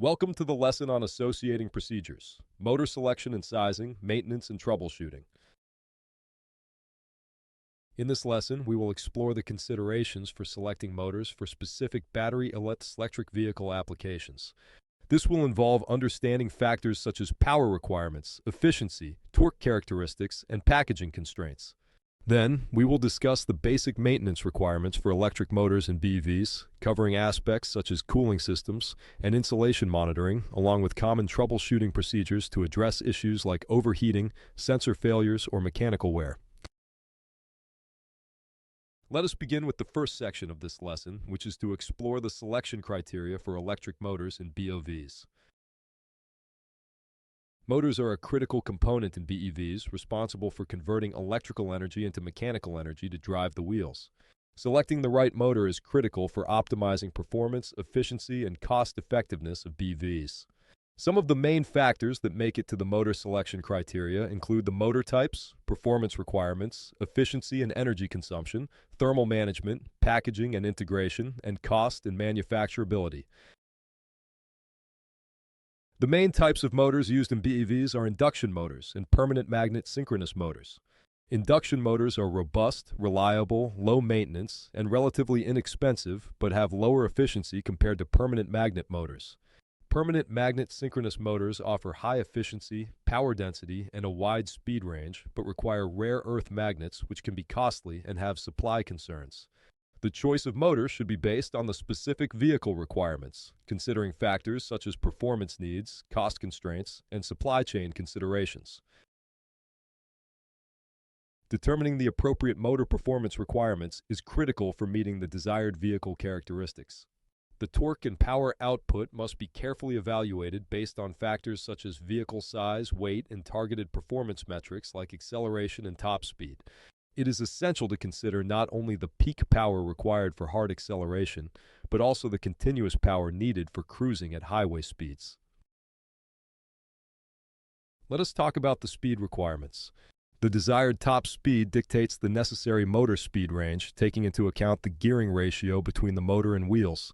Welcome to the lesson on associating procedures, motor selection and sizing, maintenance and troubleshooting. In this lesson, we will explore the considerations for selecting motors for specific battery electric vehicle applications. This will involve understanding factors such as power requirements, efficiency, torque characteristics, and packaging constraints. Then, we will discuss the basic maintenance requirements for electric motors and BEVs, covering aspects such as cooling systems and insulation monitoring, along with common troubleshooting procedures to address issues like overheating, sensor failures, or mechanical wear. Let us begin with the first section of this lesson, which is to explore the selection criteria for electric motors and BOVs. Motors are a critical component in BEVs, responsible for converting electrical energy into mechanical energy to drive the wheels. Selecting the right motor is critical for optimizing performance, efficiency, and cost-effectiveness of BEVs. Some of the main factors that make it to the motor selection criteria include the motor types, performance requirements, efficiency and energy consumption, thermal management, packaging and integration, and cost and manufacturability. The main types of motors used in BEVs are induction motors and permanent magnet synchronous motors. Induction motors are robust, reliable, low maintenance, and relatively inexpensive, but have lower efficiency compared to permanent magnet motors. Permanent magnet synchronous motors offer high efficiency, power density, and a wide speed range, but require rare earth magnets, which can be costly and have supply concerns. The choice of motor should be based on the specific vehicle requirements, considering factors such as performance needs, cost constraints, and supply chain considerations. Determining the appropriate motor performance requirements is critical for meeting the desired vehicle characteristics. The torque and power output must be carefully evaluated based on factors such as vehicle size, weight, and targeted performance metrics like acceleration and top speed. It is essential to consider not only the peak power required for hard acceleration, but also the continuous power needed for cruising at highway speeds. Let us talk about the speed requirements. The desired top speed dictates the necessary motor speed range, taking into account the gearing ratio between the motor and wheels.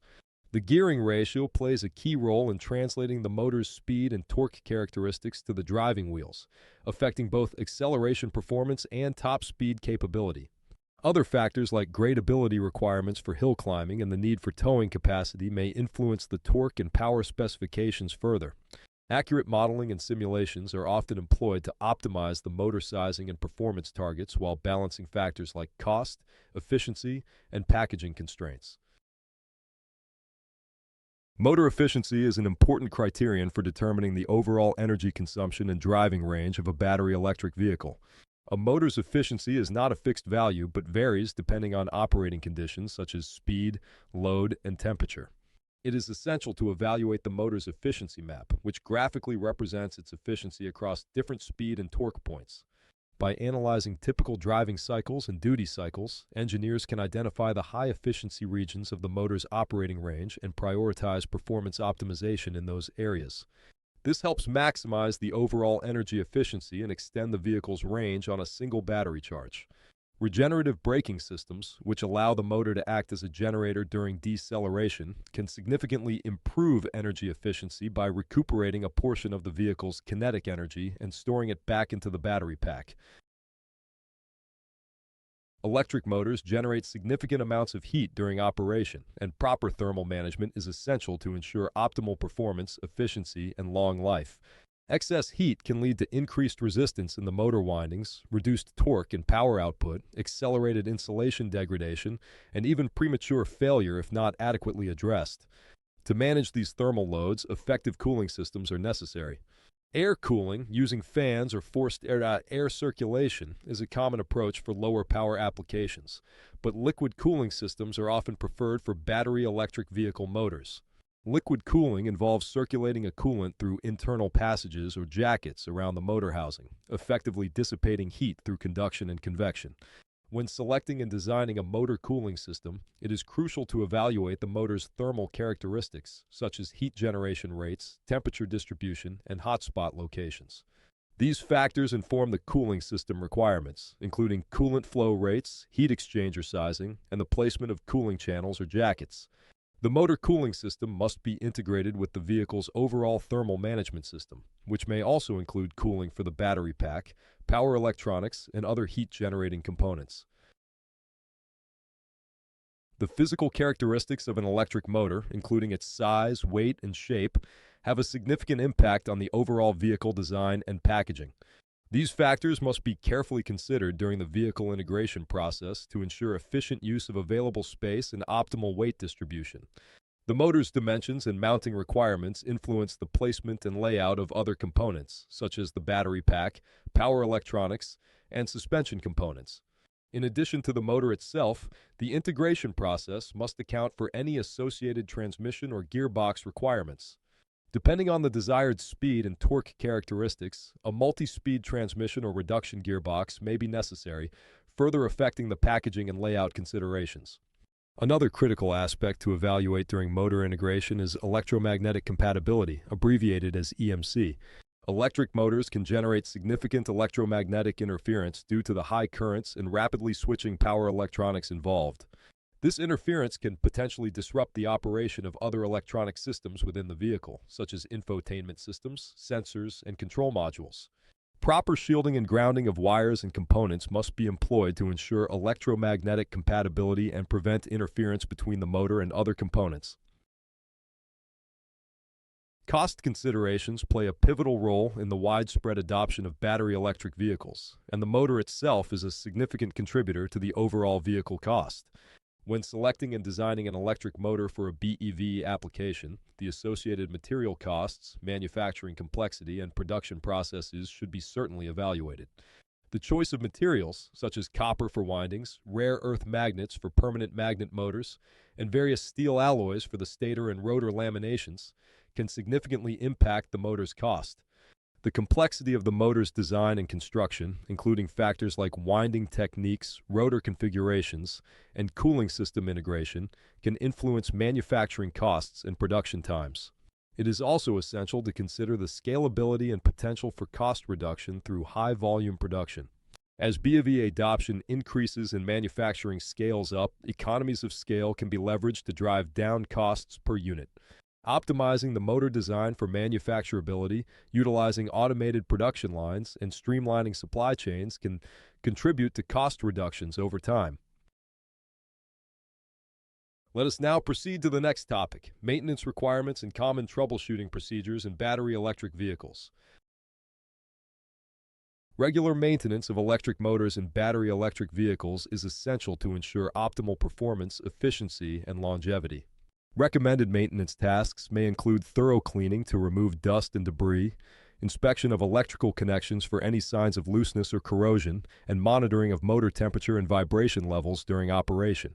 The gearing ratio plays a key role in translating the motor's speed and torque characteristics to the driving wheels, affecting both acceleration performance and top speed capability. Other factors like gradability requirements for hill climbing and the need for towing capacity may influence the torque and power specifications further. Accurate modeling and simulations are often employed to optimize the motor sizing and performance targets while balancing factors like cost, efficiency, and packaging constraints. Motor efficiency is an important criterion for determining the overall energy consumption and driving range of a battery electric vehicle. A motor's efficiency is not a fixed value but varies depending on operating conditions such as speed, load, and temperature. It is essential to evaluate the motor's efficiency map, which graphically represents its efficiency across different speed and torque points. By analyzing typical driving cycles and duty cycles, engineers can identify the high-efficiency regions of the motor's operating range and prioritize performance optimization in those areas. This helps maximize the overall energy efficiency and extend the vehicle's range on a single battery charge. Regenerative braking systems, which allow the motor to act as a generator during deceleration, can significantly improve energy efficiency by recuperating a portion of the vehicle's kinetic energy and storing it back into the battery pack. Electric motors generate significant amounts of heat during operation, and proper thermal management is essential to ensure optimal performance, efficiency, and long life. Excess heat can lead to increased resistance in the motor windings, reduced torque and power output, accelerated insulation degradation, and even premature failure if not adequately addressed. To manage these thermal loads, effective cooling systems are necessary. Air cooling, using fans or forced air circulation, is a common approach for lower power applications, but liquid cooling systems are often preferred for battery electric vehicle motors. Liquid cooling involves circulating a coolant through internal passages or jackets around the motor housing, effectively dissipating heat through conduction and convection. When selecting and designing a motor cooling system, it is crucial to evaluate the motor's thermal characteristics, such as heat generation rates, temperature distribution, and hotspot locations. These factors inform the cooling system requirements, including coolant flow rates, heat exchanger sizing, and the placement of cooling channels or jackets. The motor cooling system must be integrated with the vehicle's overall thermal management system, which may also include cooling for the battery pack, power electronics, and other heat-generating components. The physical characteristics of an electric motor, including its size, weight, and shape, have a significant impact on the overall vehicle design and packaging. These factors must be carefully considered during the vehicle integration process to ensure efficient use of available space and optimal weight distribution. The motor's dimensions and mounting requirements influence the placement and layout of other components, such as the battery pack, power electronics, and suspension components. In addition to the motor itself, the integration process must account for any associated transmission or gearbox requirements. Depending on the desired speed and torque characteristics, a multi-speed transmission or reduction gearbox may be necessary, further affecting the packaging and layout considerations. Another critical aspect to evaluate during motor integration is electromagnetic compatibility, abbreviated as EMC. Electric motors can generate significant electromagnetic interference due to the high currents and rapidly switching power electronics involved. This interference can potentially disrupt the operation of other electronic systems within the vehicle, such as infotainment systems, sensors, and control modules. Proper shielding and grounding of wires and components must be employed to ensure electromagnetic compatibility and prevent interference between the motor and other components. Cost considerations play a pivotal role in the widespread adoption of battery electric vehicles, and the motor itself is a significant contributor to the overall vehicle cost. When selecting and designing an electric motor for a BEV application, the associated material costs, manufacturing complexity, and production processes should be certainly evaluated. The choice of materials, such as copper for windings, rare earth magnets for permanent magnet motors, and various steel alloys for the stator and rotor laminations, can significantly impact the motor's cost. The complexity of the motor's design and construction, including factors like winding techniques, rotor configurations, and cooling system integration, can influence manufacturing costs and production times. It is also essential to consider the scalability and potential for cost reduction through high-volume production. As BEV adoption increases and manufacturing scales up, economies of scale can be leveraged to drive down costs per unit. Optimizing the motor design for manufacturability, utilizing automated production lines, and streamlining supply chains can contribute to cost reductions over time. Let us now proceed to the next topic: maintenance requirements and common troubleshooting procedures in battery electric vehicles. Regular maintenance of electric motors in battery electric vehicles is essential to ensure optimal performance, efficiency, and longevity. Recommended maintenance tasks may include thorough cleaning to remove dust and debris, inspection of electrical connections for any signs of looseness or corrosion, and monitoring of motor temperature and vibration levels during operation.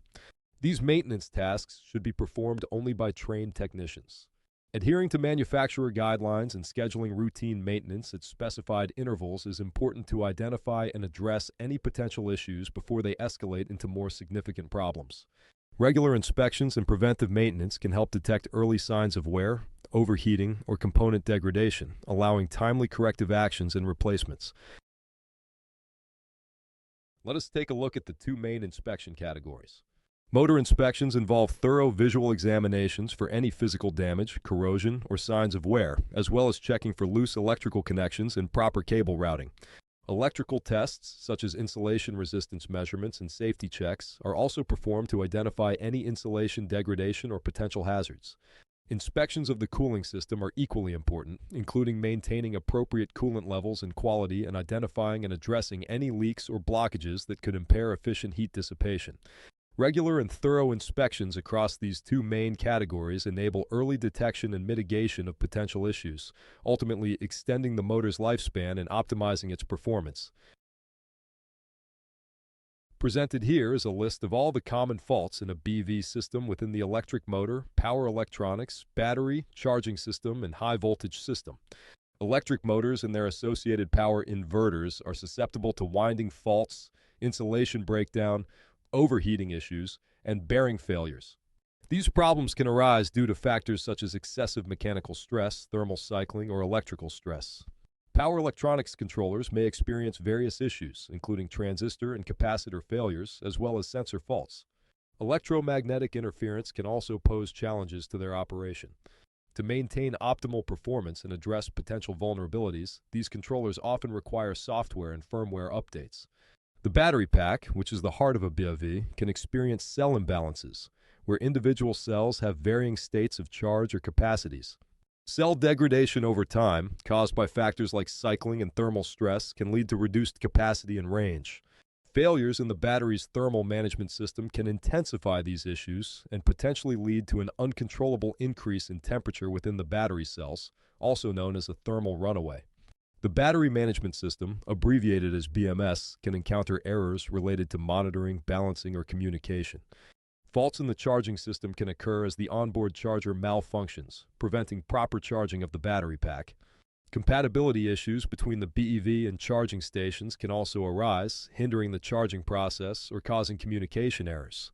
These maintenance tasks should be performed only by trained technicians. Adhering to manufacturer guidelines and scheduling routine maintenance at specified intervals is important to identify and address any potential issues before they escalate into more significant problems. Regular inspections and preventive maintenance can help detect early signs of wear, overheating, or component degradation, allowing timely corrective actions and replacements. Let us take a look at the two main inspection categories. Motor inspections involve thorough visual examinations for any physical damage, corrosion, or signs of wear, as well as checking for loose electrical connections and proper cable routing. Electrical tests, such as insulation resistance measurements and safety checks, are also performed to identify any insulation degradation or potential hazards. Inspections of the cooling system are equally important, including maintaining appropriate coolant levels and quality and identifying and addressing any leaks or blockages that could impair efficient heat dissipation. Regular and thorough inspections across these two main categories enable early detection and mitigation of potential issues, ultimately extending the motor's lifespan and optimizing its performance. Presented here is a list of all the common faults in a BEV system within the electric motor, power electronics, battery, charging system, and high-voltage system. Electric motors and their associated power inverters are susceptible to winding faults, insulation breakdown, overheating issues, and bearing failures. These problems can arise due to factors such as excessive mechanical stress, thermal cycling, or electrical stress. Power electronics controllers may experience various issues, including transistor and capacitor failures, as well as sensor faults. Electromagnetic interference can also pose challenges to their operation. To maintain optimal performance and address potential vulnerabilities, these controllers often require software and firmware updates. The battery pack, which is the heart of a BIV, can experience cell imbalances, where individual cells have varying states of charge or capacities. Cell degradation over time, caused by factors like cycling and thermal stress, can lead to reduced capacity and range. Failures in the battery's thermal management system can intensify these issues and potentially lead to an uncontrollable increase in temperature within the battery cells, also known as a thermal runaway. The battery management system, abbreviated as BMS, can encounter errors related to monitoring, balancing, or communication. Faults in the charging system can occur as the onboard charger malfunctions, preventing proper charging of the battery pack. Compatibility issues between the BEV and charging stations can also arise, hindering the charging process or causing communication errors.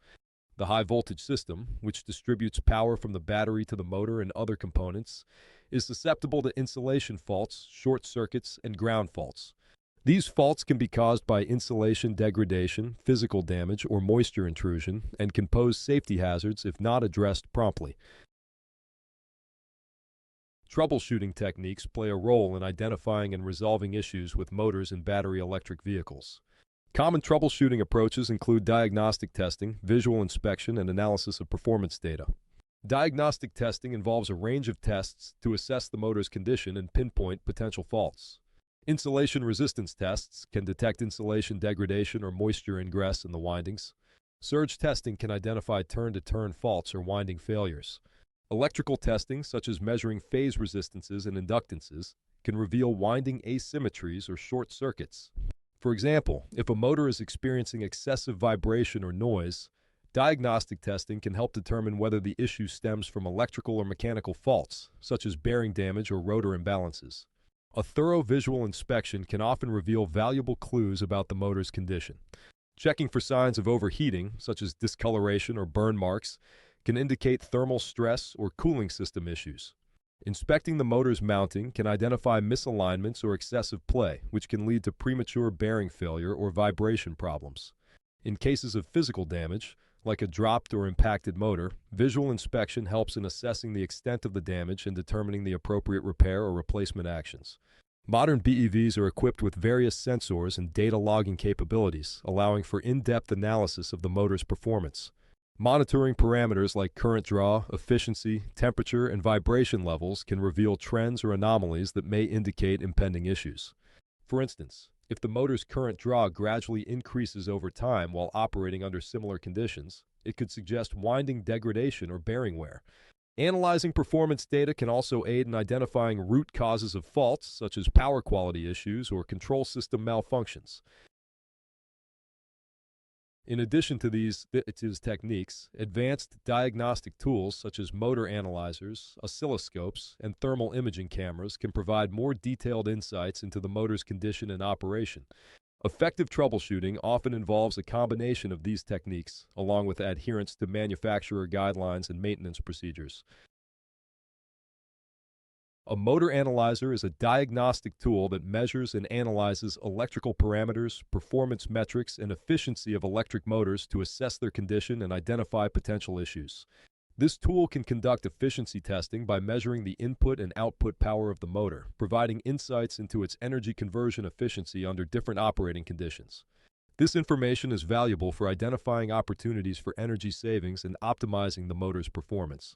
The high-voltage system, which distributes power from the battery to the motor and other components, is susceptible to insulation faults, short circuits, and ground faults. These faults can be caused by insulation degradation, physical damage, or moisture intrusion, and can pose safety hazards if not addressed promptly. Troubleshooting techniques play a role in identifying and resolving issues with motors in battery electric vehicles. Common troubleshooting approaches include diagnostic testing, visual inspection, and analysis of performance data. Diagnostic testing involves a range of tests to assess the motor's condition and pinpoint potential faults. Insulation resistance tests can detect insulation degradation or moisture ingress in the windings. Surge testing can identify turn-to-turn faults or winding failures. Electrical testing, such as measuring phase resistances and inductances, can reveal winding asymmetries or short circuits. For example, if a motor is experiencing excessive vibration or noise, diagnostic testing can help determine whether the issue stems from electrical or mechanical faults, such as bearing damage or rotor imbalances. A thorough visual inspection can often reveal valuable clues about the motor's condition. Checking for signs of overheating, such as discoloration or burn marks, can indicate thermal stress or cooling system issues. Inspecting the motor's mounting can identify misalignments or excessive play, which can lead to premature bearing failure or vibration problems. In cases of physical damage, like a dropped or impacted motor, visual inspection helps in assessing the extent of the damage and determining the appropriate repair or replacement actions. Modern BEVs are equipped with various sensors and data logging capabilities, allowing for in-depth analysis of the motor's performance. Monitoring parameters like current draw, efficiency, temperature, and vibration levels can reveal trends or anomalies that may indicate impending issues. For instance, if the motor's current draw gradually increases over time while operating under similar conditions, it could suggest winding degradation or bearing wear. Analyzing performance data can also aid in identifying root causes of faults, such as power quality issues or control system malfunctions. In addition to these techniques, advanced diagnostic tools such as motor analyzers, oscilloscopes, and thermal imaging cameras can provide more detailed insights into the motor's condition and operation. Effective troubleshooting often involves a combination of these techniques, along with adherence to manufacturer guidelines and maintenance procedures. A motor analyzer is a diagnostic tool that measures and analyzes electrical parameters, performance metrics, and efficiency of electric motors to assess their condition and identify potential issues. This tool can conduct efficiency testing by measuring the input and output power of the motor, providing insights into its energy conversion efficiency under different operating conditions. This information is valuable for identifying opportunities for energy savings and optimizing the motor's performance.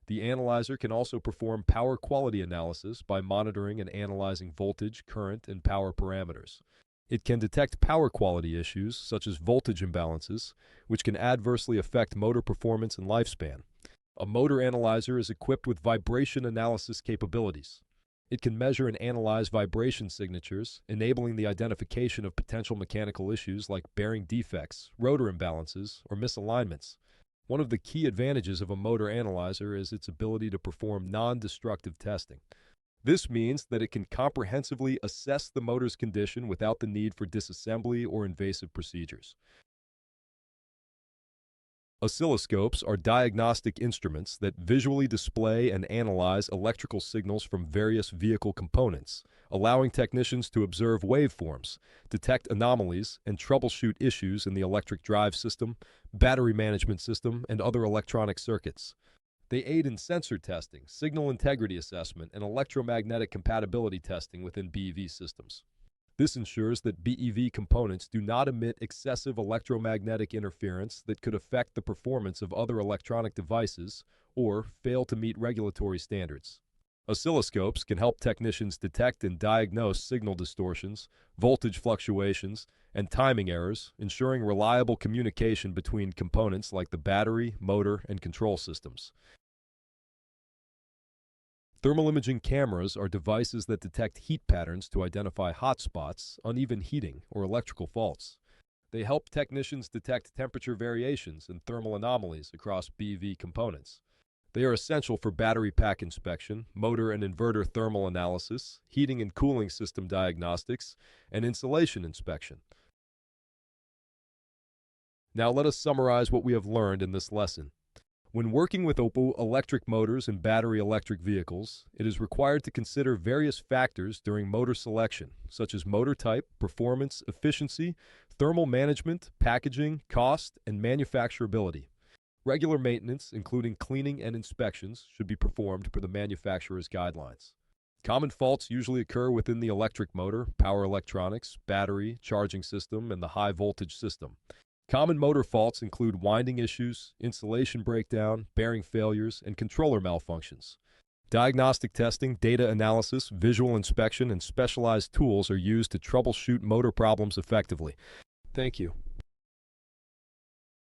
The analyzer can also perform power quality analysis by monitoring and analyzing voltage, current, and power parameters. It can detect power quality issues, such as voltage imbalances, which can adversely affect motor performance and lifespan. A motor analyzer is equipped with vibration analysis capabilities. It can measure and analyze vibration signatures, enabling the identification of potential mechanical issues like bearing defects, rotor imbalances, or misalignments. One of the key advantages of a motor analyzer is its ability to perform non-destructive testing. This means that it can comprehensively assess the motor's condition without the need for disassembly or invasive procedures. Oscilloscopes are diagnostic instruments that visually display and analyze electrical signals from various vehicle components, allowing technicians to observe waveforms, detect anomalies, and troubleshoot issues in the electric drive system, battery management system, and other electronic circuits. They aid in sensor testing, signal integrity assessment, and electromagnetic compatibility testing within BEV systems. This ensures that BEV components do not emit excessive electromagnetic interference that could affect the performance of other electronic devices or fail to meet regulatory standards. Oscilloscopes can help technicians detect and diagnose signal distortions, voltage fluctuations, and timing errors, ensuring reliable communication between components like the battery, motor, and control systems. Thermal imaging cameras are devices that detect heat patterns to identify hotspots, uneven heating, or electrical faults. They help technicians detect temperature variations and thermal anomalies across BEV components. They are essential for battery pack inspection, motor and inverter thermal analysis, heating and cooling system diagnostics, and insulation inspection. Now let us summarize what we have learned in this lesson. When working with electric motors and battery electric vehicles, it is required to consider various factors during motor selection, such as motor type, performance, efficiency, thermal management, packaging, cost, and manufacturability. Regular maintenance, including cleaning and inspections, should be performed per the manufacturer's guidelines. Common faults usually occur within the electric motor, power electronics, battery, charging system, and the high voltage system. Common motor faults include winding issues, insulation breakdown, bearing failures, and controller malfunctions. Diagnostic testing, data analysis, visual inspection, and specialized tools are used to troubleshoot motor problems effectively. Thank you.